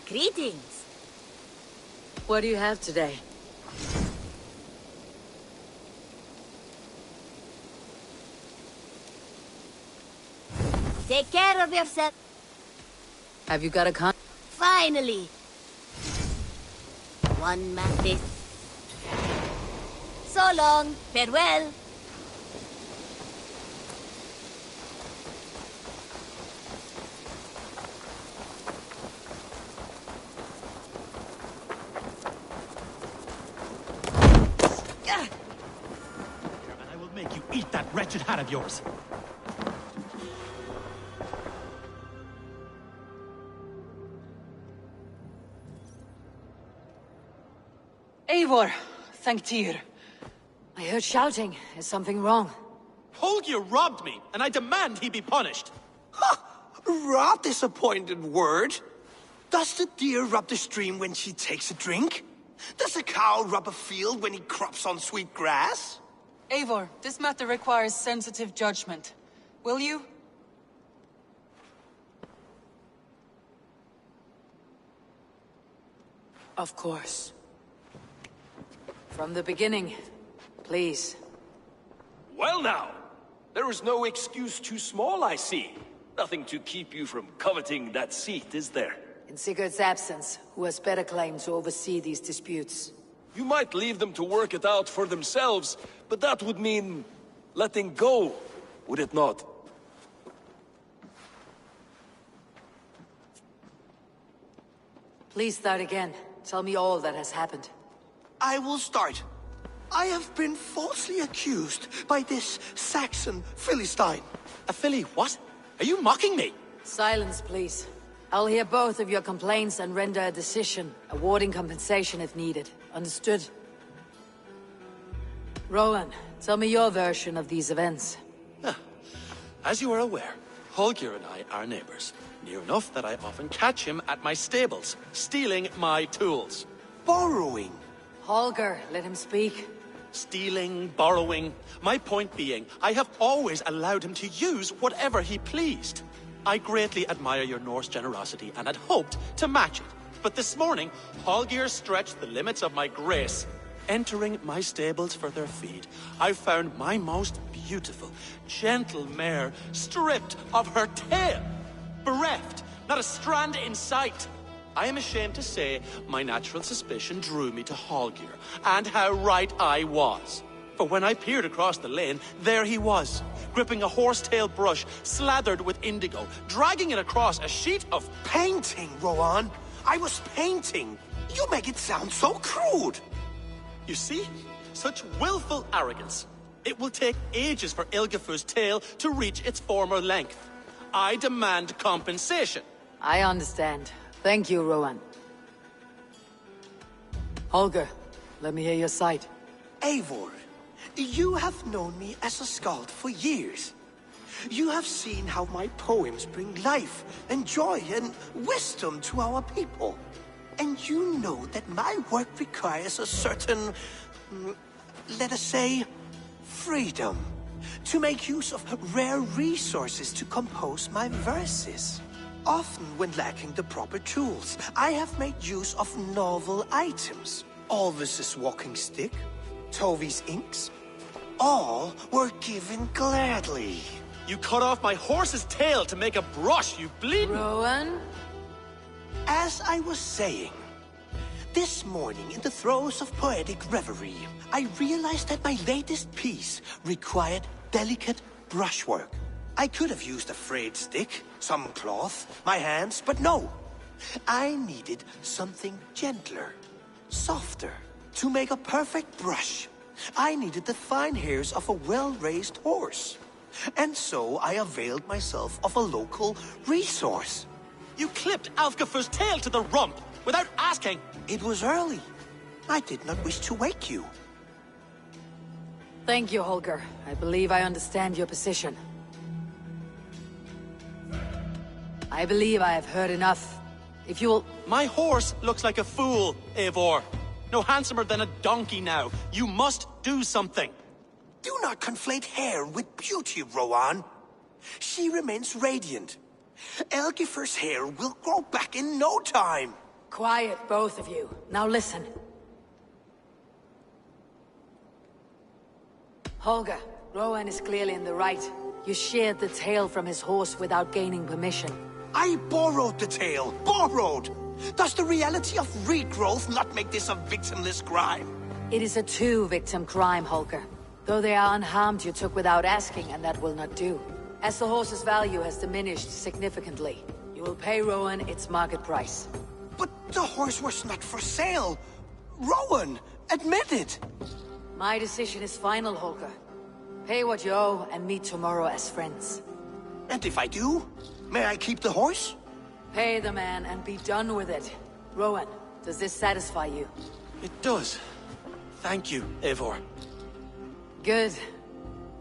Greetings. What do you have today? Take care of yourself. Have you got a con- Finally! One man this. So long. Farewell. And I will make you eat that wretched hat of yours. Eivor, thank Tyr. I heard shouting. Is something wrong? Holger robbed me, and I demand he be punished. Rot disappointed word. Does the deer rub the stream when she takes a drink? Does a cow rub a field when he crops on sweet grass? Eivor, this matter requires sensitive judgment. Will you? Of course. From the beginning, please. Well now, there is no excuse too small, I see. Nothing to keep you from coveting that seat, is there? In Sigurd's absence, who has better claim to oversee these disputes? You might leave them to work it out for themselves, but that would mean letting go, would it not? Please start again. Tell me all that has happened. I will start. I have been falsely accused by this Saxon Philistine. A Philly what? Are you mocking me? Silence, please. I'll hear both of your complaints and render a decision, awarding compensation if needed. Understood? Rowan, tell me your version of these events. As you are aware, Holger and I are neighbors. Near enough that I often catch him at my stables, stealing my tools. Borrowing. Holger, let him speak. Stealing, borrowing. My point being, I have always allowed him to use whatever he pleased. I greatly admire your Norse generosity and had hoped to match it. But this morning, Holger stretched the limits of my grace. Entering my stables for their feed, I found my most beautiful, gentle mare stripped of her tail. Bereft, not a strand in sight. I am ashamed to say my natural suspicion drew me to Holger, and how right I was. For when I peered across the lane, there he was, gripping a horsetail brush slathered with indigo, dragging it across a sheet of painting, Rowan. I was painting. You make it sound so crude. You see? Such willful arrogance. It will take ages for Ilgafur's tail to reach its former length. I demand compensation. I understand. Thank you, Rowan. Holger, let me hear your side. Eivor, you have known me as a skald for years. You have seen how my poems bring life and joy and wisdom to our people. And you know that my work requires a certain, let us say, freedom to make use of rare resources to compose my verses. Often when lacking the proper tools, I have made use of novel items. Alvis's walking stick, Tovi's inks, all were given gladly. You cut off my horse's tail to make a brush, you bleeding... Rowan? As I was saying, this morning in the throes of poetic reverie, I realized that my latest piece required delicate brushwork. I could have used a frayed stick, some cloth, my hands, but no. I needed something gentler, softer, to make a perfect brush. I needed the fine hairs of a well-raised horse. And so I availed myself of a local resource. You clipped Alfgafur's tail to the rump, without asking. It was early. I did not wish to wake you. Thank you, Holger. I believe I understand your position. I believe I have heard enough. If you will... My horse looks like a fool, Eivor. No handsomer than a donkey now. You must do something. Do not conflate hair with beauty, Rowan. She remains radiant. Elgifer's hair will grow back in no time. Quiet, both of you. Now listen. Holger, Rowan is clearly in the right. You sheared the tail from his horse without gaining permission. I borrowed the tale. Borrowed! Does the reality of regrowth not make this a victimless crime? It is a two-victim crime, Holger. Though they are unharmed, you took without asking, and that will not do. As the horse's value has diminished significantly, you will pay Rowan its market price. But the horse was not for sale. Rowan, admit it. My decision is final, Holger. Pay what you owe and meet tomorrow as friends. And if I do, may I keep the horse? Pay the man and be done with it. Rowan, does this satisfy you? It does. Thank you, Eivor. Good.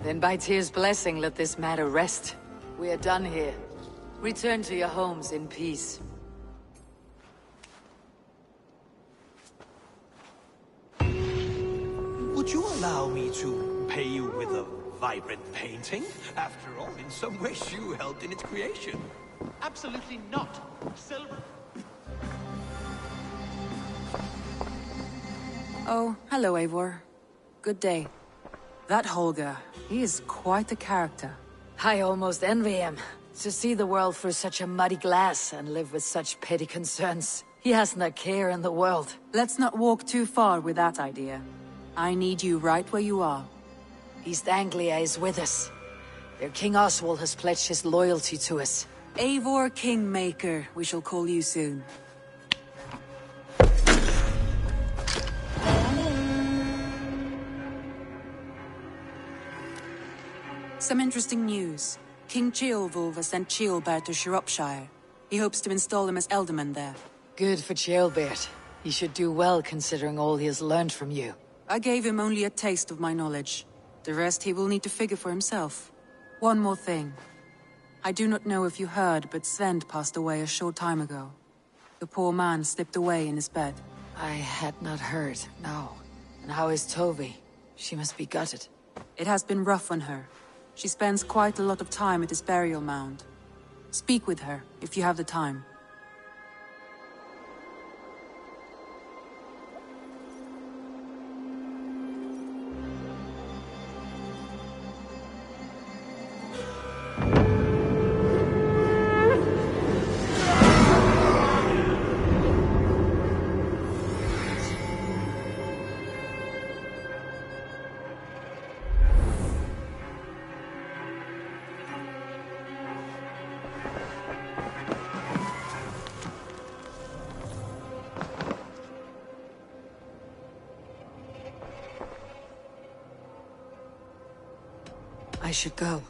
Then by Tyr's blessing, let this matter rest. We are done here. Return to your homes in peace. Would you allow me to pay you with a vibrant painting? After all, in some ways you helped in its creation. Absolutely not. Silver. Oh, hello, Eivor. Good day. That Holger, he is quite the character. I almost envy him. To see the world through such a muddy glass and live with such petty concerns. He hasn't a care in the world. Let's not walk too far with that idea. I need you right where you are. East Anglia is with us. Their King Oswald has pledged his loyalty to us. Eivor Kingmaker, we shall call you soon. Some interesting news. King Ceolwulf has sent Ceolbert to Shropshire. He hopes to install him as Elderman there. Good for Ceolbert. He should do well considering all he has learned from you. I gave him only a taste of my knowledge. The rest he will need to figure for himself. One more thing. I do not know if you heard, but Svend passed away a short time ago. The poor man slipped away in his bed. I had not heard, no. And how is Tovi? She must be gutted. It has been rough on her. She spends quite a lot of time at his burial mound. Speak with her, if you have the time. I should go.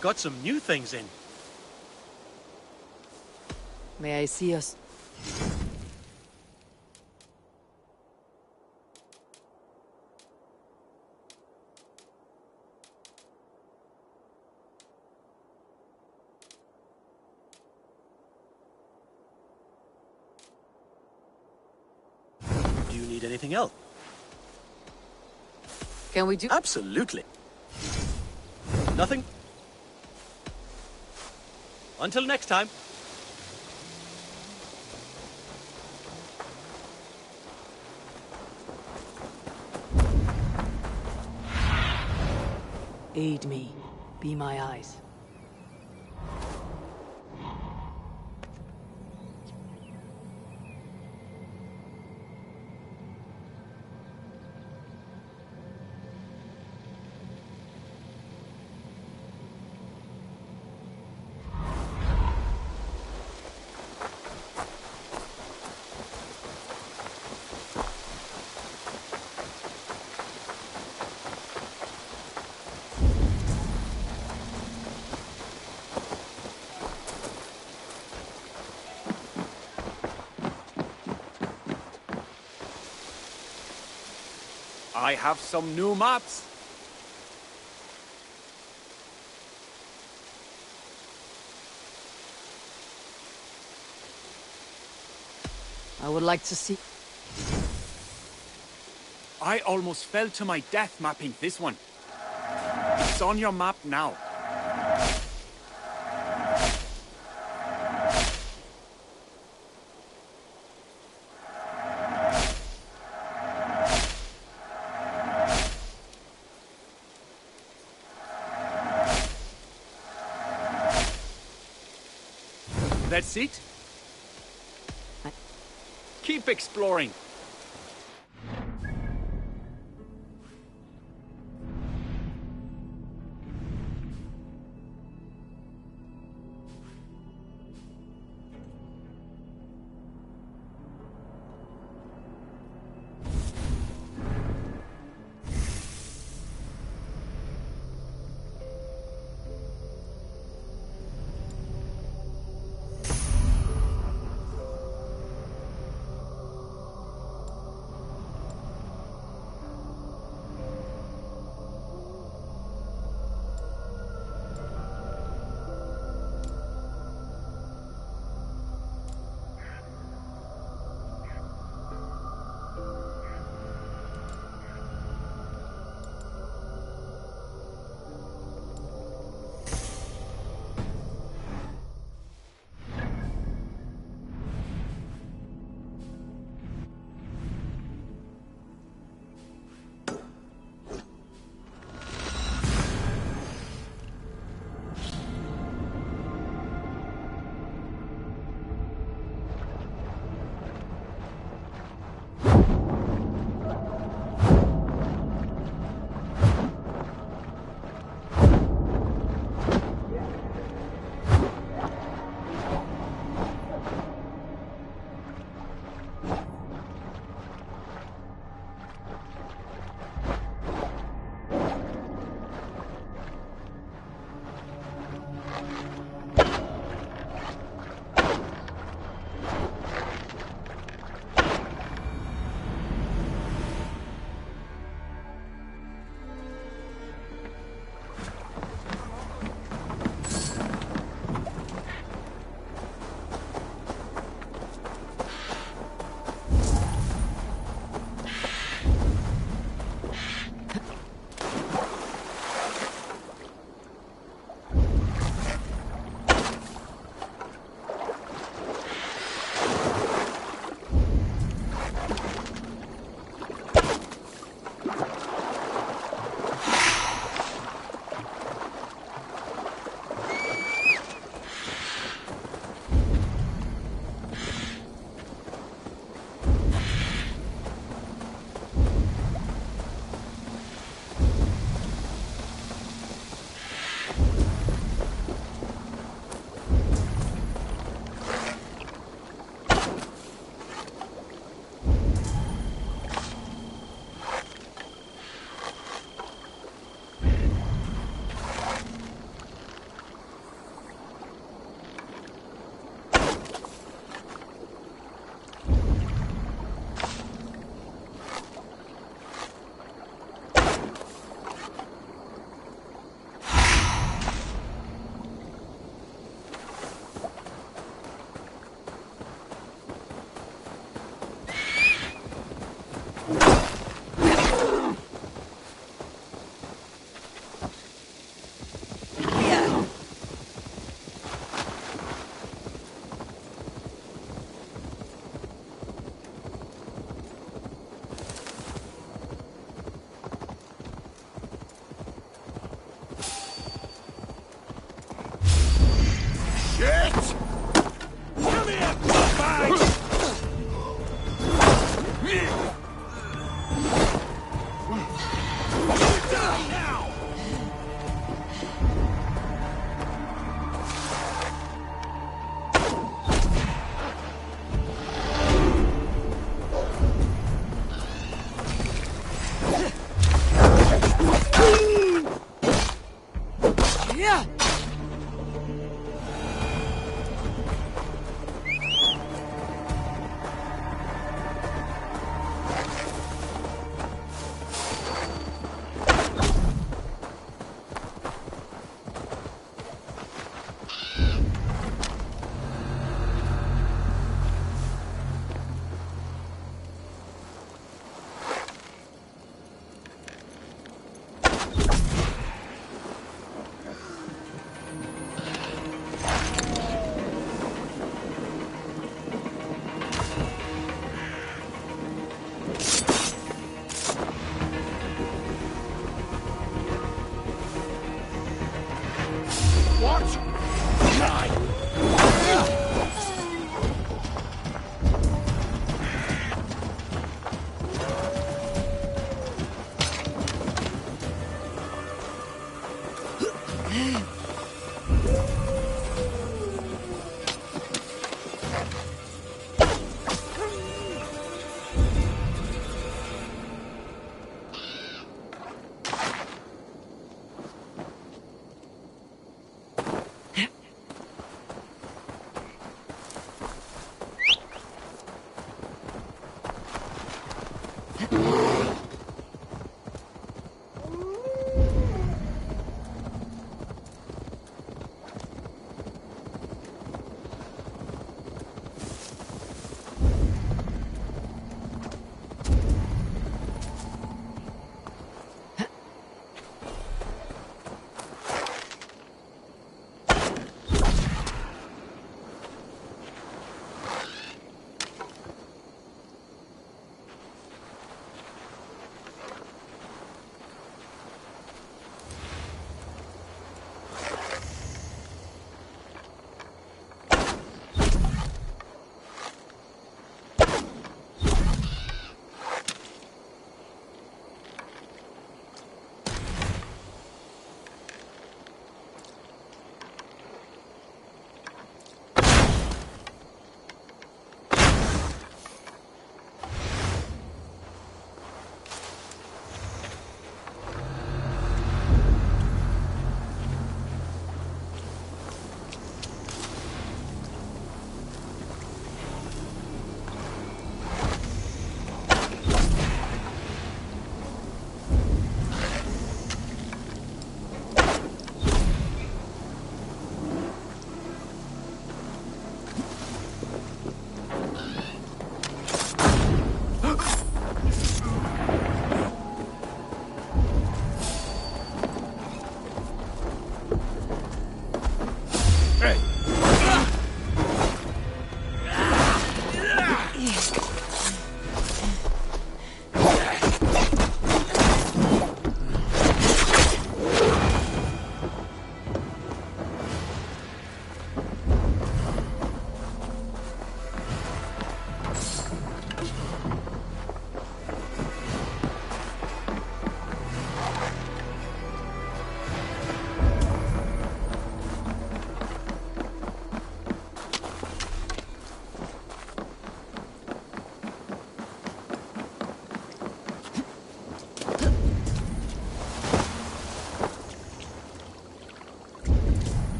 Got some new things in. May I see us? Do you need anything else? Can we do? Absolutely. Nothing? Until next time. Aid me. Be my eyes. I have some new maps. I would like to see... I almost fell to my death mapping this one. It's on your map now. That's it? Keep exploring.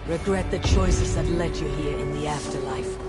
Regret the choices that led you here in the afterlife.